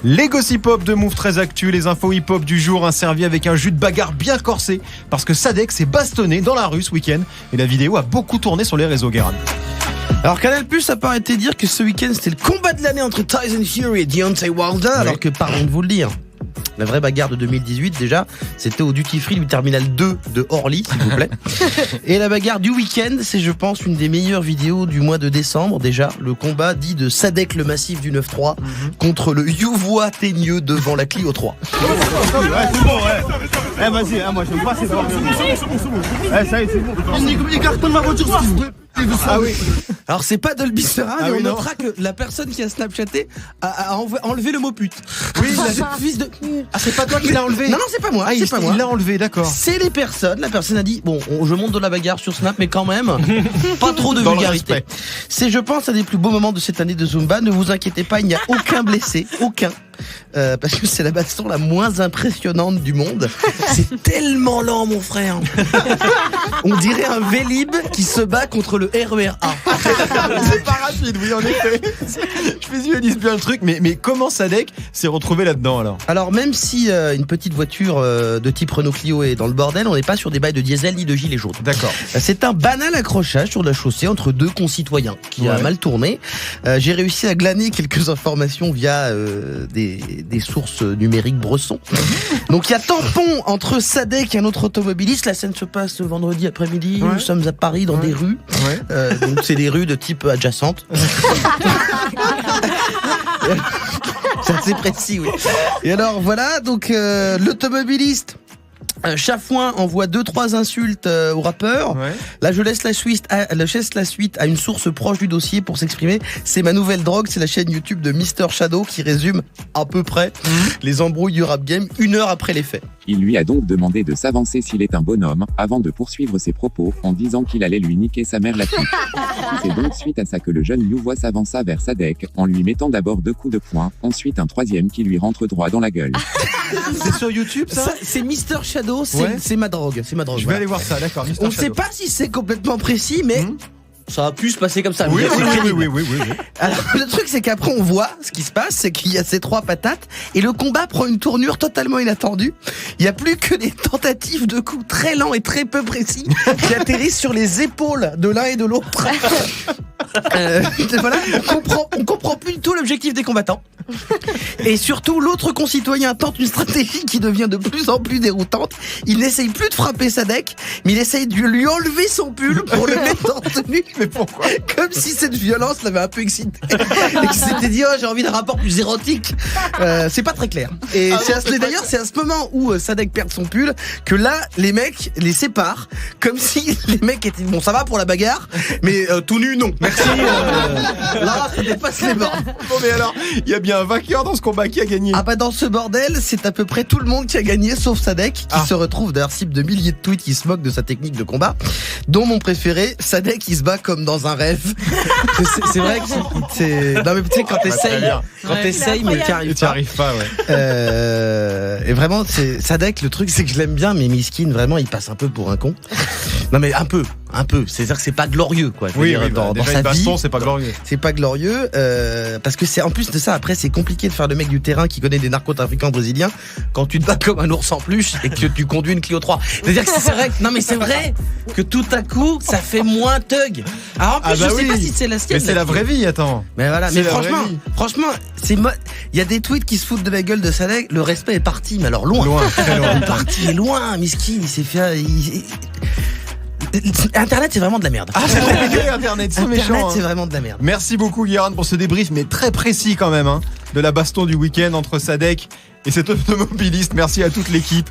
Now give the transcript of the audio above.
Les gossip hop de Move très actu, les infos hip hop du jour, servi avec un jus de bagarre bien corsé parce que Sadek s'est bastonné dans la rue ce week-end et la vidéo a beaucoup tourné sur les réseaux, Guérin. Alors Canal+ a pas arrêté de dire que ce week-end c'était le combat de l'année entre Tyson Fury et Deontay Wilder, alors que pardon de vous le dire, la vraie bagarre de 2018 déjà, c'était au Duty Free du Terminal 2 de Orly, s'il vous plaît. Et la bagarre du week-end, c'est je pense une des meilleures vidéos du mois de décembre déjà, le combat dit de Sadek le massif du 9-3 contre le Youvois teigneux devant la Clio 3. Ouais, c'est bon, ouais. Eh, vas-y, moi je veux pas ces formes. Eh, ça y est, c'est bon. Il cartonne ma voiture, ce qu'il veut. Ah oui. Alors c'est pas Dolby Surround, mais oui, on non. notera que la personne qui a snapchaté a enlevé le mot pute. Oui, fils de... Ah, c'est pas toi qui l'as enlevé? Non, c'est pas moi. Ah, c'est pas moi. il l'a enlevé, d'accord. C'est les personnes. La personne a dit bon, je monte de la bagarre sur Snap, mais quand même, pas trop de Dans le vulgarité. respect. C'est, je pense, un des plus beaux moments de cette année de Zumba. Ne vous inquiétez pas, il n'y a aucun blessé, aucun. Parce que c'est la baston la moins impressionnante du monde. C'est tellement lent, mon frère. On dirait un Vélib qui se bat contre le RER A. C'est pas rapide, oui, en effet. Je visualise bien le truc, mais comment Sadek s'est retrouvé là-dedans alors? Alors même si une petite voiture de type Renault Clio est dans le bordel, on n'est pas sur des bails de diesel ni de gilets jaunes. D'accord. C'est un banal accrochage sur la chaussée entre deux concitoyens qui a mal tourné. J'ai réussi à glaner quelques informations via des sources numériques Bresson. Donc il y a tampon entre Sadek et un autre automobiliste. La scène se passe vendredi après-midi. Nous sommes à Paris dans des rues. Donc c'est des rues de type adjacente. C'est assez précis, oui. Et alors voilà, donc l'automobiliste Chafouin envoie 2-3 insultes au rappeur. Là, je laisse la suite à une source proche du dossier pour s'exprimer. C'est ma nouvelle drogue, c'est la chaîne YouTube de Mr Shadow qui résume à peu près les embrouilles du rap game 1 heure après les faits. Il lui a donc demandé de s'avancer s'il est un bonhomme, avant de poursuivre ses propos en disant qu'il allait lui niquer sa mère là-dessus. C'est donc suite à ça que le jeune Youvois s'avança vers Sadek, en lui mettant d'abord 2 coups de poing, ensuite un 3e qui lui rentre droit dans la gueule. C'est sur YouTube ça? C'est Mr Shadow, c'est ma drogue. C'est ma drogue. Je vais aller voir ça, d'accord. Mr. On ne Shadow. sait pas si c'est complètement précis, mais ça a pu se passer comme ça. Oui. Alors, le truc, c'est qu'après, on voit ce qui se passe, c'est qu'il y a ces 3 patates, et le combat prend une tournure totalement inattendue. Il n'y a plus que des tentatives de coups très lents et très peu précis qui atterrissent sur les épaules de l'un et de l'autre. Voilà, on comprend plus du tout l'objectif des combattants. Et surtout, l'autre concitoyen tente une stratégie qui devient de plus en plus déroutante. Il n'essaye plus de frapper Sadek, mais il essaye de lui enlever son pull pour le mettre en tenue. Mais pourquoi? Comme si cette violence l'avait un peu excité. Et qu'il s'était dit, j'ai envie d'un rapport plus érotique. C'est pas très clair. Et d'ailleurs, c'est à ce moment où Sadek perd son pull que là, les mecs les séparent. Comme si les mecs étaient, bon, ça va pour la bagarre, mais tout nu, non. Merci. Là, ça dépasse les bornes. Bon, mais alors, il y a bien un vainqueur dans ce combat. Qui a gagné? Ah bah dans ce bordel, c'est à peu près tout le monde qui a gagné, sauf Sadek, qui se retrouve d'ailleurs cible de milliers de tweets qui se moquent de sa technique de combat, dont mon préféré, Sadek, il se bat comme dans un rêve. C'est vrai que c'est... Non mais tu sais, quand t'essayes, mais t'y arrives pas. Et vraiment, c'est Sadek, le truc, c'est que je l'aime bien, mais Miskin, vraiment, il passe un peu pour un con. Non mais un peu. C'est-à-dire que c'est pas glorieux, quoi. Dans sa baston, vie, c'est pas glorieux. C'est pas glorieux, parce que c'est en plus de ça, après, c'est compliqué de faire le mec du terrain qui connaît des narcotrafiquants brésiliens quand tu te bats comme un ours en peluche et que tu conduis une Clio 3. C'est-à-dire que c'est vrai. Non mais c'est vrai que tout à coup, ça fait moins thug. Alors en plus, je sais pas si c'est la sienne. Mais c'est la vraie vie, attends. Mais voilà, mais franchement, il y a des tweets qui se foutent de la gueule de Sadek. Le respect est parti, mais alors loin. Très loin. Il est parti loin, Miskin, il s'est fait. Internet, c'est vraiment de la merde. Internet, c'est méchant. Internet, c'est vraiment de la merde. Merci beaucoup, Guérin, pour ce débrief, mais très précis quand même, de la baston du week-end entre Sadek et cet automobiliste. Merci à toute l'équipe.